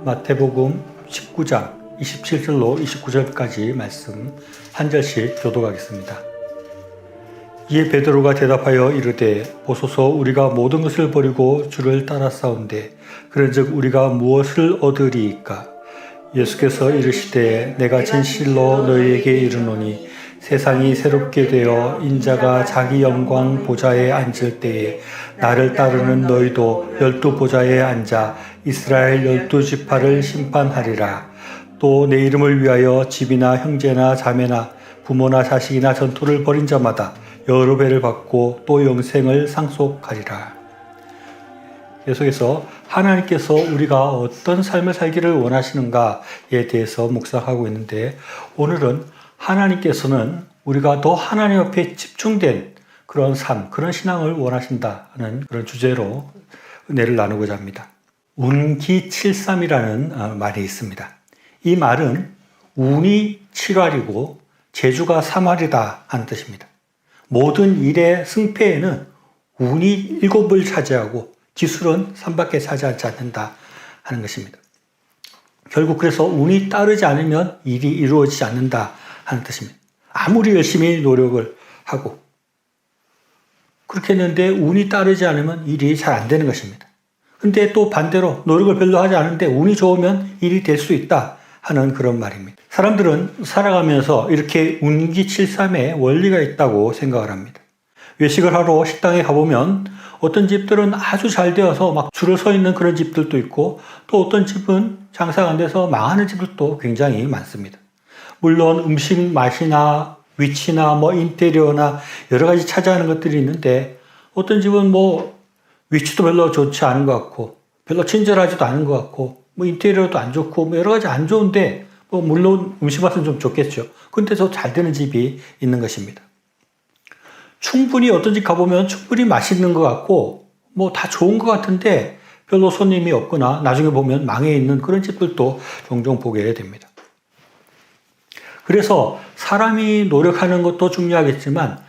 마태복음 19장 27절로 29절까지 말씀 한 절씩 교독하겠습니다. 이에 베드로가 대답하여 이르되 보소서 우리가 모든 것을 버리고 주를 따라싸운데 그런즉 우리가 무엇을 얻으리이까? 예수께서 이르시되 내가 진실로 너희에게 이르노니 세상이 새롭게 되어 인자가 자기 영광 보좌에 앉을 때에 나를 따르는 너희도 12보좌에 앉아 이스라엘 12지파를 심판하리라. 또 내 이름을 위하여 집이나 형제나 자매나 부모나 자식이나 전토를 벌인 자마다 여러 배를 받고 또 영생을 상속하리라. 계속해서 하나님께서 우리가 어떤 삶을 살기를 원하시는가에 대해서 묵상하고 있는데, 오늘은 하나님께서는 우리가 더 하나님 앞에 집중된 그런 삶, 그런 신앙을 원하신다는 그런 주제로 은혜를 나누고자 합니다. 운기칠삼이라는 말이 있습니다. 이 말은 운이 7할이고 재주가 3할이다 하는 뜻입니다. 모든 일의 승패에는 운이 7을 차지하고 기술은 3밖에 차지하지 않는다 하는 것입니다. 결국 그래서 운이 따르지 않으면 일이 이루어지지 않는다 하는 뜻입니다. 아무리 열심히 노력을 하고 그렇게 했는데 운이 따르지 않으면 일이 잘 안 되는 것입니다. 근데 또 반대로 노력을 별로 하지 않은데 운이 좋으면 일이 될 수 있다 하는 그런 말입니다. 사람들은 살아가면서 이렇게 운기칠삼의 원리가 있다고 생각을 합니다. 외식을 하러 식당에 가보면 어떤 집들은 아주 잘 되어서 막 줄을 서 있는 그런 집들도 있고, 또 어떤 집은 장사가 안 돼서 망하는 집들도 굉장히 많습니다. 물론 음식 맛이나 위치나 인테리어나 여러 가지 차지하는 것들이 있는데, 어떤 집은 위치도 별로 좋지 않은 것 같고 별로 친절하지도 않은 것 같고 인테리어도 안 좋고 여러 가지 안 좋은데 물론 음식 맛은 좀 좋겠죠. 근데 더 잘 되는 집이 있는 것입니다. 충분히 어떤 집 가보면 충분히 맛있는 것 같고 다 좋은 것 같은데 별로 손님이 없거나 나중에 보면 망해 있는 그런 집들도 종종 보게 됩니다. 그래서 사람이 노력하는 것도 중요하겠지만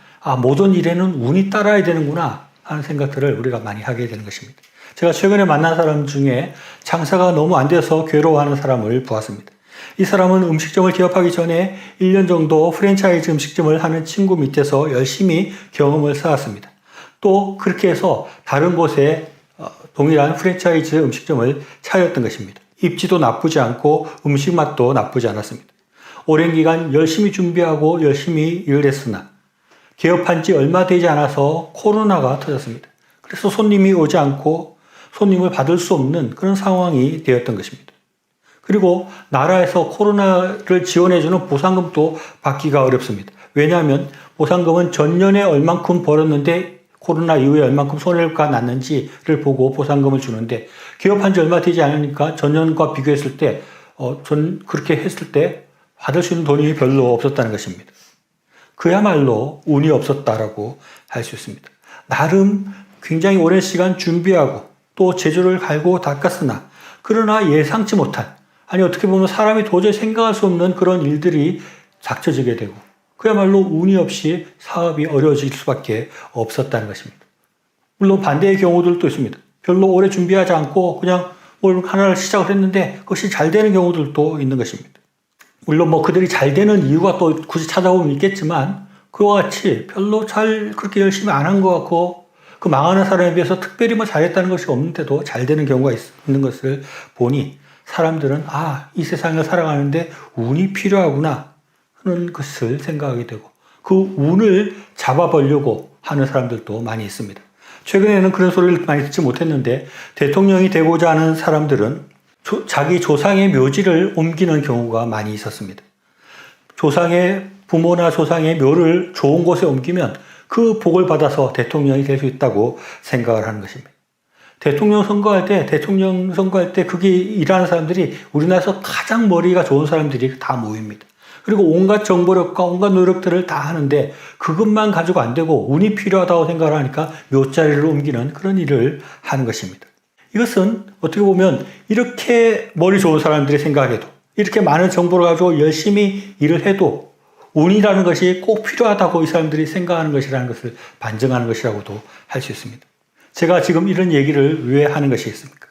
모든 일에는 운이 따라야 되는구나 하는 생각들을 우리가 많이 하게 되는 것입니다. 제가 최근에 만난 사람 중에 장사가 너무 안 돼서 괴로워하는 사람을 보았습니다. 이 사람은 음식점을 개업하기 전에 1년 정도 프랜차이즈 음식점을 하는 친구 밑에서 열심히 경험을 쌓았습니다. 또 그렇게 해서 다른 곳에 동일한 프랜차이즈 음식점을 차렸던 것입니다. 입지도 나쁘지 않고 음식 맛도 나쁘지 않았습니다. 오랜 기간 열심히 준비하고 열심히 일을 했으나 개업한 지 얼마 되지 않아서 코로나가 터졌습니다. 그래서 손님이 오지 않고 손님을 받을 수 없는 그런 상황이 되었던 것입니다. 그리고 나라에서 코로나를 지원해주는 보상금도 받기가 어렵습니다. 왜냐하면 보상금은 전년에 얼만큼 벌었는데 코로나 이후에 얼만큼 손해가 났는지를 보고 보상금을 주는데, 개업한 지 얼마 되지 않으니까 전년과 비교했을 때 그렇게 했을 때 받을 수 있는 돈이 별로 없었다는 것입니다. 그야말로 운이 없었다라고 할 수 있습니다. 나름 굉장히 오랜 시간 준비하고 또 재주를 갈고 닦았으나 그러나 예상치 못한, 어떻게 보면 사람이 도저히 생각할 수 없는 그런 일들이 닥쳐지게 되고 그야말로 운이 없이 사업이 어려워질 수밖에 없었다는 것입니다. 물론 반대의 경우들도 있습니다. 별로 오래 준비하지 않고 그냥 뭘 하나를 시작을 했는데 그것이 잘 되는 경우들도 있는 것입니다. 물론 그들이 잘 되는 이유가 또 굳이 찾아보면 있겠지만 그와 같이 별로 잘 그렇게 열심히 안 한 것 같고 그 망하는 사람에 비해서 특별히 잘했다는 것이 없는데도 잘 되는 경우가 있는 것을 보니 사람들은 이 세상을 살아가는데 운이 필요하구나 하는 것을 생각하게 되고 그 운을 잡아보려고 하는 사람들도 많이 있습니다. 최근에는 그런 소리를 많이 듣지 못했는데 대통령이 되고자 하는 사람들은 자기 조상의 묘지를 옮기는 경우가 많이 있었습니다. 조상의 부모나 조상의 묘를 좋은 곳에 옮기면 그 복을 받아서 대통령이 될 수 있다고 생각을 하는 것입니다. 대통령 선거할 때 거기 일하는 사람들이 우리나라에서 가장 머리가 좋은 사람들이 다 모입니다. 그리고 온갖 정보력과 온갖 노력들을 다 하는데 그것만 가지고 안 되고 운이 필요하다고 생각을 하니까 묘자리를 옮기는 그런 일을 하는 것입니다. 이것은 어떻게 보면 이렇게 머리 좋은 사람들이 생각해도 이렇게 많은 정보를 가지고 열심히 일을 해도 운이라는 것이 꼭 필요하다고 이 사람들이 생각하는 것이라는 것을 반증하는 것이라고도 할 수 있습니다. 제가 지금 이런 얘기를 왜 하는 것이겠습니까?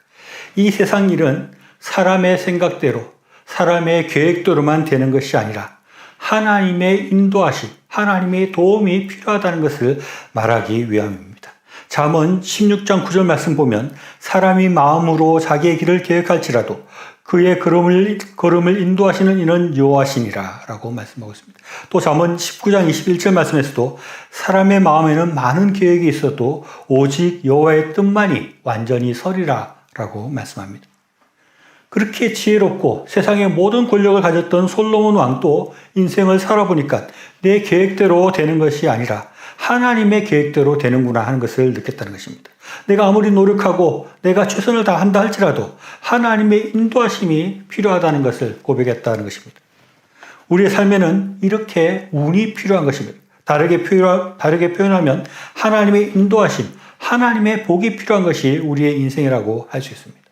이 세상 일은 사람의 생각대로, 사람의 계획대로만 되는 것이 아니라 하나님의 인도하심, 하나님의 도움이 필요하다는 것을 말하기 위함입니다. 잠언 16장 9절 말씀 보면 사람이 마음으로 자기의 길을 계획할지라도 그의 걸음을 인도하시는 이는 여호와시니라 라고 말씀하고 있습니다. 또 잠언 19장 21절 말씀에서도 사람의 마음에는 많은 계획이 있어도 오직 여호와의 뜻만이 완전히 서리라 라고 말씀합니다. 그렇게 지혜롭고 세상의 모든 권력을 가졌던 솔로몬 왕도 인생을 살아보니까 내 계획대로 되는 것이 아니라 하나님의 계획대로 되는구나 하는 것을 느꼈다는 것입니다. 내가 아무리 노력하고 내가 최선을 다한다 할지라도 하나님의 인도하심이 필요하다는 것을 고백했다는 것입니다. 우리의 삶에는 이렇게 운이 필요한 것입니다. 다르게 표현하면 하나님의 인도하심, 하나님의 복이 필요한 것이 우리의 인생이라고 할 수 있습니다.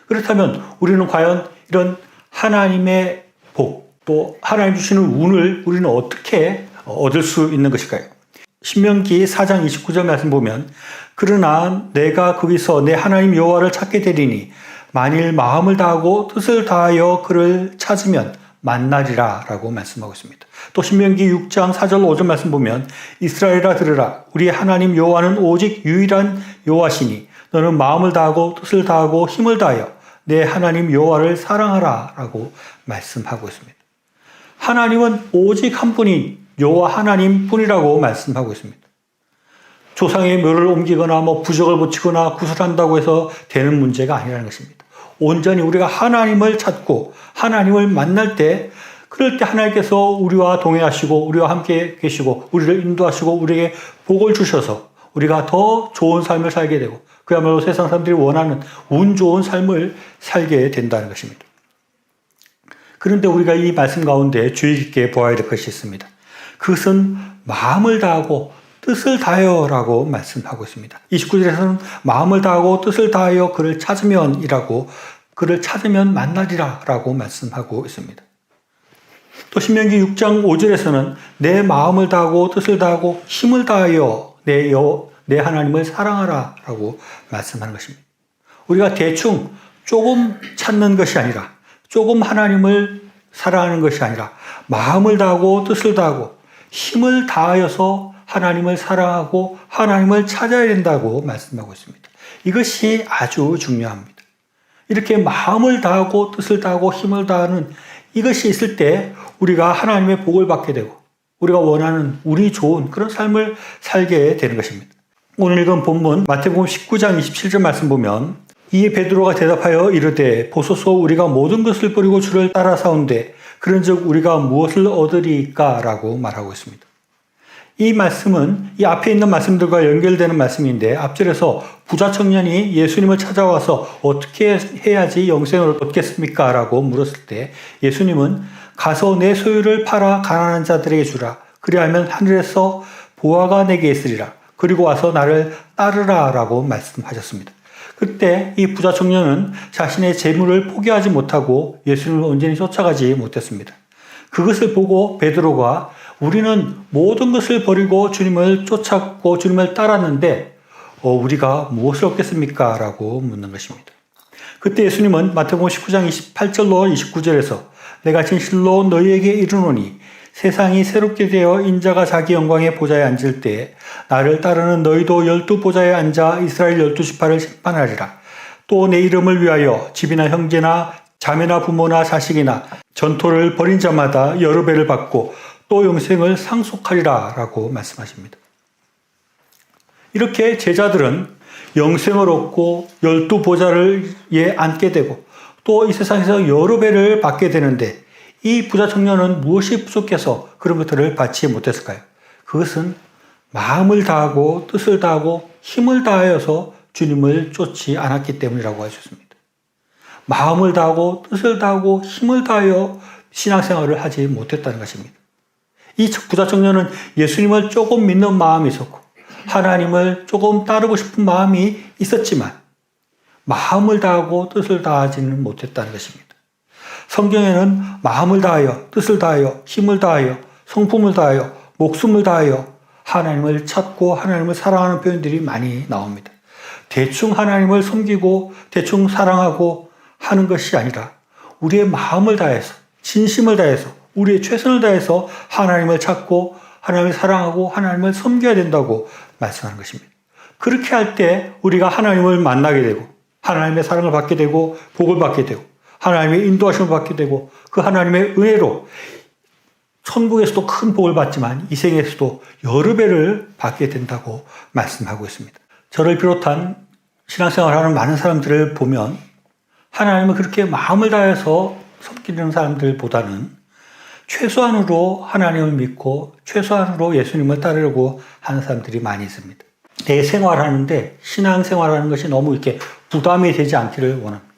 그렇다면 우리는 과연 이런 하나님의 복, 또 하나님 주시는 운을 우리는 어떻게 얻을 수 있는 것일까요? 신명기 4장 29절 말씀 보면 그러나 내가 거기서 내 하나님 여호와를 찾게 되리니 만일 마음을 다하고 뜻을 다하여 그를 찾으면 만나리라 라고 말씀하고 있습니다. 또 신명기 6장 4절 5절 말씀 보면 이스라엘아 들으라 우리의 하나님 여호와는 오직 유일한 여호와시니 너는 마음을 다하고 뜻을 다하고 힘을 다하여 내 하나님 여호와를 사랑하라 라고 말씀하고 있습니다. 하나님은 오직 한 분인 여호와 하나님 뿐이라고 말씀하고 있습니다. 조상의 묘를 옮기거나 부적을 붙이거나 구슬한다고 해서 되는 문제가 아니라는 것입니다. 온전히 우리가 하나님을 찾고 하나님을 만날 때 그럴 때 하나님께서 우리와 동행하시고 우리와 함께 계시고 우리를 인도하시고 우리에게 복을 주셔서 우리가 더 좋은 삶을 살게 되고 그야말로 세상 사람들이 원하는 운 좋은 삶을 살게 된다는 것입니다. 그런데 우리가 이 말씀 가운데 주의 깊게 보아야 될 것이 있습니다. 그것은 마음을 다하고 뜻을 다하여 라고 말씀하고 있습니다. 29절에서는 마음을 다하고 뜻을 다하여 그를 찾으면 이라고 그를 찾으면 만나리라 라고 말씀하고 있습니다. 또 신명기 6장 5절에서는 내 마음을 다하고 뜻을 다하고 힘을 다하여 내 하나님을 사랑하라 라고 말씀하는 것입니다. 우리가 대충 조금 찾는 것이 아니라 조금 하나님을 사랑하는 것이 아니라 마음을 다하고 뜻을 다하고 힘을 다하여서 하나님을 사랑하고 하나님을 찾아야 된다고 말씀하고 있습니다. 이것이 아주 중요합니다. 이렇게 마음을 다하고 뜻을 다하고 힘을 다하는 이것이 있을 때 우리가 하나님의 복을 받게 되고 우리가 원하는 운이 좋은 그런 삶을 살게 되는 것입니다. 오늘 읽은 본문 마태복음 19장 27절 말씀 보면 이에 베드로가 대답하여 이르되 보소서 우리가 모든 것을 버리고 주를 따라 사온데 그런즉 우리가 무엇을 얻으리까 라고 말하고 있습니다. 이 말씀은 이 앞에 있는 말씀들과 연결되는 말씀인데 앞절에서 부자 청년이 예수님을 찾아와서 어떻게 해야지 영생을 얻겠습니까? 라고 물었을 때 예수님은 가서 내 소유를 팔아 가난한 자들에게 주라. 그리하면 하늘에서 보화가 내게 있으리라. 그리고 와서 나를 따르라 라고 말씀하셨습니다. 그때 이 부자 청년은 자신의 재물을 포기하지 못하고 예수님을 온전히 쫓아가지 못했습니다. 그것을 보고 베드로가 우리는 모든 것을 버리고 주님을 쫓았고 주님을 따랐는데 우리가 무엇을 얻겠습니까? 라고 묻는 것입니다. 그때 예수님은 마태복음 19장 28절로 29절에서 내가 진실로 너희에게 이르노니 세상이 새롭게 되어 인자가 자기 영광의 보좌에 앉을 때 나를 따르는 너희도 12보좌에 앉아 이스라엘 12지파를 심판하리라. 또 내 이름을 위하여 집이나 형제나 자매나 부모나 자식이나 전토를 벌인 자마다 여러 배를 받고 또 영생을 상속하리라 라고 말씀하십니다. 이렇게 제자들은 영생을 얻고 12보좌에 앉게 되고 또 이 세상에서 여러 배를 받게 되는데 이 부자 청년은 무엇이 부족해서 그런 것들을 받지 못했을까요? 그것은 마음을 다하고 뜻을 다하고 힘을 다하여서 주님을 쫓지 않았기 때문이라고 할 수 있습니다. 마음을 다하고 뜻을 다하고 힘을 다하여 신앙생활을 하지 못했다는 것입니다. 이 부자 청년은 예수님을 조금 믿는 마음이 있었고 하나님을 조금 따르고 싶은 마음이 있었지만 마음을 다하고 뜻을 다하지는 못했다는 것입니다. 성경에는 마음을 다하여 뜻을 다하여 힘을 다하여 성품을 다하여 목숨을 다하여 하나님을 찾고 하나님을 사랑하는 표현들이 많이 나옵니다. 대충 하나님을 섬기고 대충 사랑하고 하는 것이 아니라 우리의 마음을 다해서, 진심을 다해서, 우리의 최선을 다해서 하나님을 찾고 하나님을 사랑하고 하나님을 섬겨야 된다고 말씀하는 것입니다. 그렇게 할 때 우리가 하나님을 만나게 되고 하나님의 사랑을 받게 되고 복을 받게 되고 하나님의 인도하심을 받게 되고 그 하나님의 은혜로 천국에서도 큰 복을 받지만 이 생에서도 여러 배를 받게 된다고 말씀하고 있습니다. 저를 비롯한 신앙생활하는 많은 사람들을 보면 하나님을 그렇게 마음을 다해서 섬기는 사람들보다는 최소한으로 하나님을 믿고 최소한으로 예수님을 따르려고 하는 사람들이 많이 있습니다. 내 생활하는데 신앙생활하는 것이 너무 이렇게 부담이 되지 않기를 원합니다.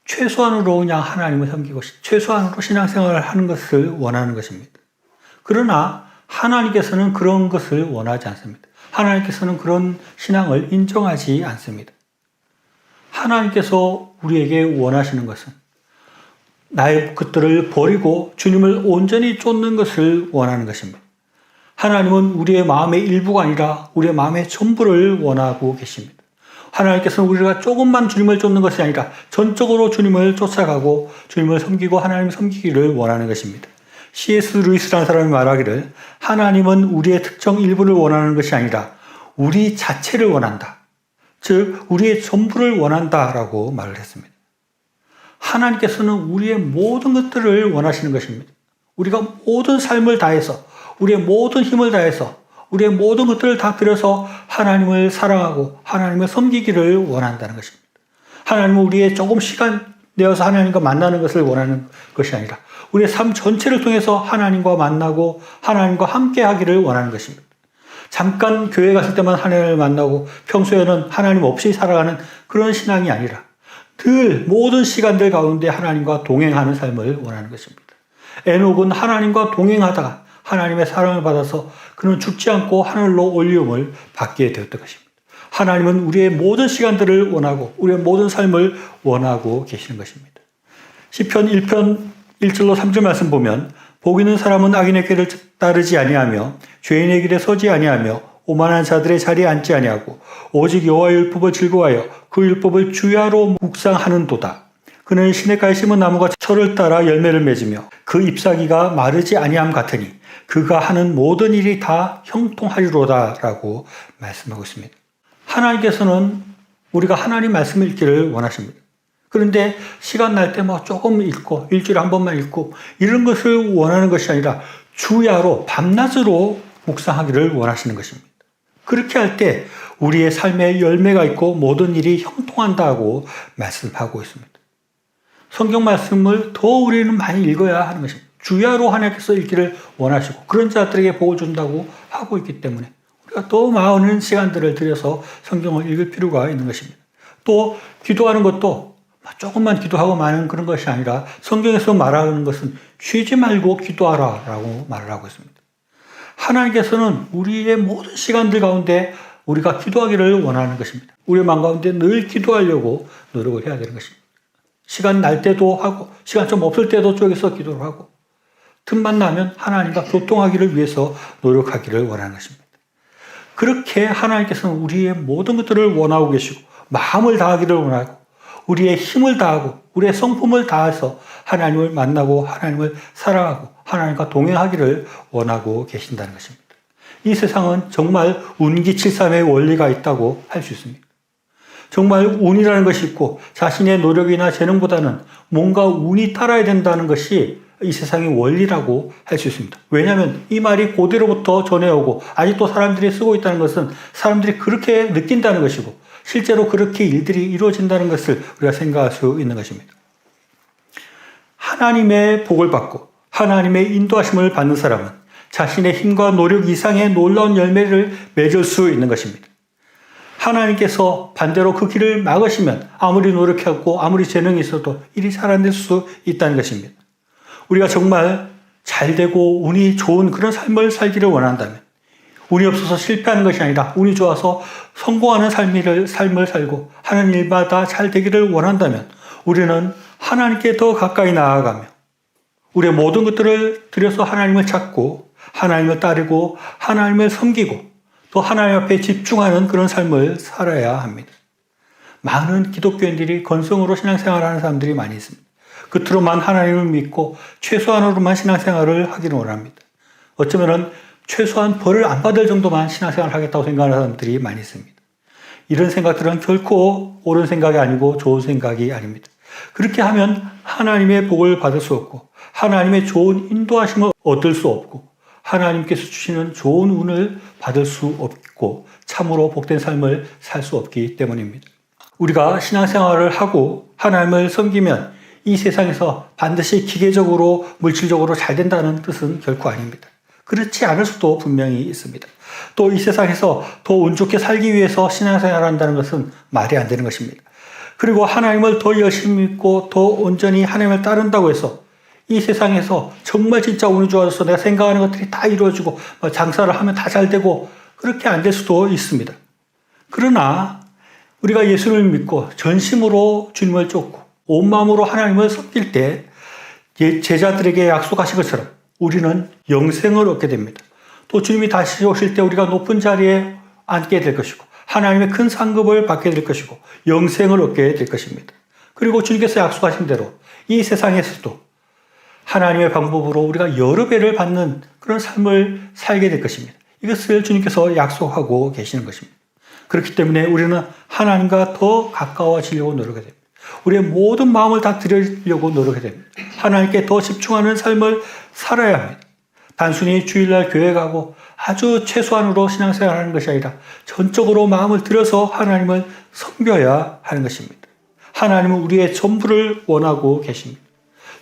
최소한으로 그냥 하나님을 섬기고 최소한으로 신앙생활을 하는 것을 원하는 것입니다. 그러나 하나님께서는 그런 것을 원하지 않습니다. 하나님께서는 그런 신앙을 인정하지 않습니다. 하나님께서 우리에게 원하시는 것은 나의 것들을 버리고 주님을 온전히 쫓는 것을 원하는 것입니다. 하나님은 우리의 마음의 일부가 아니라 우리의 마음의 전부를 원하고 계십니다. 하나님께서는 우리가 조금만 주님을 쫓는 것이 아니라 전적으로 주님을 쫓아가고 주님을 섬기고 하나님을 섬기기를 원하는 것입니다. C.S. 루이스라는 사람이 말하기를 하나님은 우리의 특정 일부를 원하는 것이 아니라 우리 자체를 원한다. 즉 우리의 전부를 원한다라고 말을 했습니다. 하나님께서는 우리의 모든 것들을 원하시는 것입니다. 우리가 모든 삶을 다해서 우리의 모든 힘을 다해서 우리의 모든 것들을 다 들여서 하나님을 사랑하고 하나님을 섬기기를 원한다는 것입니다. 하나님은 우리의 조금 시간 내어서 하나님과 만나는 것을 원하는 것이 아니라 우리의 삶 전체를 통해서 하나님과 만나고 하나님과 함께 하기를 원하는 것입니다. 잠깐 교회 갔을 때만 하나님을 만나고 평소에는 하나님 없이 살아가는 그런 신앙이 아니라 늘 모든 시간들 가운데 하나님과 동행하는 삶을 원하는 것입니다. 에녹은 하나님과 동행하다가 하나님의 사랑을 받아서 그는 죽지 않고 하늘로 올리움을 받게 되었던 것입니다. 하나님은 우리의 모든 시간들을 원하고 우리의 모든 삶을 원하고 계시는 것입니다. 시편 1편 1절로 3절 말씀 보면 복 있는 사람은 악인의 길을 따르지 아니하며 죄인의 길에 서지 아니하며 오만한 자들의 자리에 앉지 아니하고 오직 여호와의 율법을 즐거워하여 그 율법을 주야로 묵상하는도다. 그는 시냇가에 심은 나무가 철을 따라 열매를 맺으며 그 잎사귀가 마르지 아니함 같으니 그가 하는 모든 일이 다 형통하리로다 라고 말씀하고 있습니다. 하나님께서는 우리가 하나님 말씀을 읽기를 원하십니다. 그런데 시간 날 때 뭐 조금 읽고 일주일에 한 번만 읽고 이런 것을 원하는 것이 아니라 주야로 밤낮으로 묵상하기를 원하시는 것입니다. 그렇게 할 때 우리의 삶에 열매가 있고 모든 일이 형통한다고 말씀하고 있습니다. 성경 말씀을 더 우리는 많이 읽어야 하는 것입니다. 주야로 하나님께서 읽기를 원하시고 그런 자들에게 복을 준다고 하고 있기 때문에 우리가 더 많은 시간들을 들여서 성경을 읽을 필요가 있는 것입니다. 또 기도하는 것도 조금만 기도하고 마는 그런 것이 아니라 성경에서 말하는 것은 쉬지 말고 기도하라 라고 말을 하고 있습니다. 하나님께서는 우리의 모든 시간들 가운데 우리가 기도하기를 원하는 것입니다. 우리의 마음 가운데 늘 기도하려고 노력을 해야 되는 것입니다. 시간 날 때도 하고 시간 좀 없을 때도 쪽에서 기도를 하고 틈만 나면 하나님과 교통하기를 위해서 노력하기를 원하는 것입니다. 그렇게 하나님께서는 우리의 모든 것들을 원하고 계시고 마음을 다하기를 원하고 우리의 힘을 다하고 우리의 성품을 다해서 하나님을 만나고 하나님을 사랑하고 하나님과 동행하기를 원하고 계신다는 것입니다. 이 세상은 정말 운기칠삼의 원리가 있다고 할 수 있습니다. 정말 운이라는 것이 있고 자신의 노력이나 재능보다는 뭔가 운이 따라야 된다는 것이 이 세상의 원리라고 할 수 있습니다. 왜냐하면 이 말이 고대로부터 전해오고 아직도 사람들이 쓰고 있다는 것은 사람들이 그렇게 느낀다는 것이고 실제로 그렇게 일들이 이루어진다는 것을 우리가 생각할 수 있는 것입니다. 하나님의 복을 받고 하나님의 인도하심을 받는 사람은 자신의 힘과 노력 이상의 놀라운 열매를 맺을 수 있는 것입니다. 하나님께서 반대로 그 길을 막으시면 아무리 노력하고 아무리 재능이 있어도 일이 잘 안 될 수 있다는 것입니다. 우리가 정말 잘 되고 운이 좋은 그런 삶을 살기를 원한다면 운이 없어서 실패하는 것이 아니라 운이 좋아서 성공하는 삶을 살고 하는 일마다 잘 되기를 원한다면 우리는 하나님께 더 가까이 나아가며 우리의 모든 것들을 들여서 하나님을 찾고 하나님을 따르고 하나님을 섬기고 또 하나님 앞에 집중하는 그런 삶을 살아야 합니다. 많은 기독교인들이 건성으로 신앙생활을 하는 사람들이 많이 있습니다. 겉으로만 하나님을 믿고 최소한으로만 신앙생활을 하기를 원합니다. 어쩌면 최소한 벌을 안 받을 정도만 신앙생활을 하겠다고 생각하는 사람들이 많이 있습니다. 이런 생각들은 결코 옳은 생각이 아니고 좋은 생각이 아닙니다. 그렇게 하면 하나님의 복을 받을 수 없고 하나님의 좋은 인도하심을 얻을 수 없고 하나님께서 주시는 좋은 운을 받을 수 없고 참으로 복된 삶을 살 수 없기 때문입니다. 우리가 신앙생활을 하고 하나님을 섬기면 이 세상에서 반드시 기계적으로 물질적으로 잘 된다는 뜻은 결코 아닙니다. 그렇지 않을 수도 분명히 있습니다. 또 이 세상에서 더 운 좋게 살기 위해서 신앙생활을 한다는 것은 말이 안 되는 것입니다. 그리고 하나님을 더 열심히 믿고 더 온전히 하나님을 따른다고 해서 이 세상에서 정말 진짜 운이 좋아져서 내가 생각하는 것들이 다 이루어지고 장사를 하면 다 잘 되고 그렇게 안 될 수도 있습니다. 그러나 우리가 예수를 믿고 전심으로 주님을 쫓고 온 마음으로 하나님을 섬길 때 제자들에게 약속하신 것처럼 우리는 영생을 얻게 됩니다. 또 주님이 다시 오실 때 우리가 높은 자리에 앉게 될 것이고 하나님의 큰 상급을 받게 될 것이고 영생을 얻게 될 것입니다. 그리고 주님께서 약속하신 대로 이 세상에서도 하나님의 방법으로 우리가 여러 배를 받는 그런 삶을 살게 될 것입니다. 이것을 주님께서 약속하고 계시는 것입니다. 그렇기 때문에 우리는 하나님과 더 가까워지려고 노력해야 됩니다. 우리의 모든 마음을 다 드리려고 노력해야 됩니다. 하나님께 더 집중하는 삶을 살아야 합니다. 단순히 주일날 교회 가고 아주 최소한으로 신앙생활하는 것이 아니라 전적으로 마음을 들여서 하나님을 섬겨야 하는 것입니다. 하나님은 우리의 전부를 원하고 계십니다.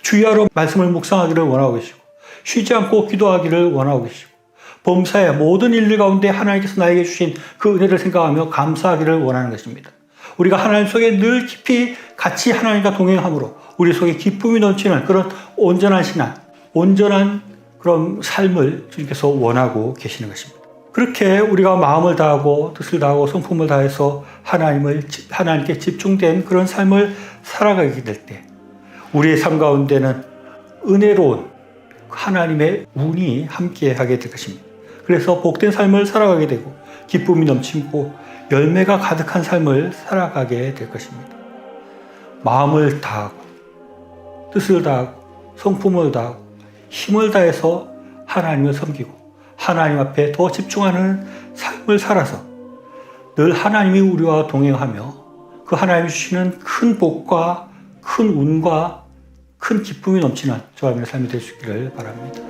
주야로 말씀을 묵상하기를 원하고 계시고 쉬지 않고 기도하기를 원하고 계시고 범사의 모든 일들 가운데 하나님께서 나에게 주신 그 은혜를 생각하며 감사하기를 원하는 것입니다. 우리가 하나님 속에 늘 깊이 같이 하나님과 동행함으로 우리 속에 기쁨이 넘치는 그런 온전한 신앙, 온전한 그런 삶을 주님께서 원하고 계시는 것입니다. 그렇게 우리가 마음을 다하고 뜻을 다하고 성품을 다해서 하나님께 집중된 그런 삶을 살아가게 될 때 우리의 삶 가운데는 은혜로운 하나님의 운이 함께하게 될 것입니다. 그래서 복된 삶을 살아가게 되고 기쁨이 넘치고 열매가 가득한 삶을 살아가게 될 것입니다. 마음을 다하고 뜻을 다하고 성품을 다하고 힘을 다해서 하나님을 섬기고 하나님 앞에 더 집중하는 삶을 살아서 늘 하나님이 우리와 동행하며 그 하나님이 주시는 큰 복과 큰 운과 큰 기쁨이 넘치는 저와 여러분의 삶이 될 수 있기를 바랍니다.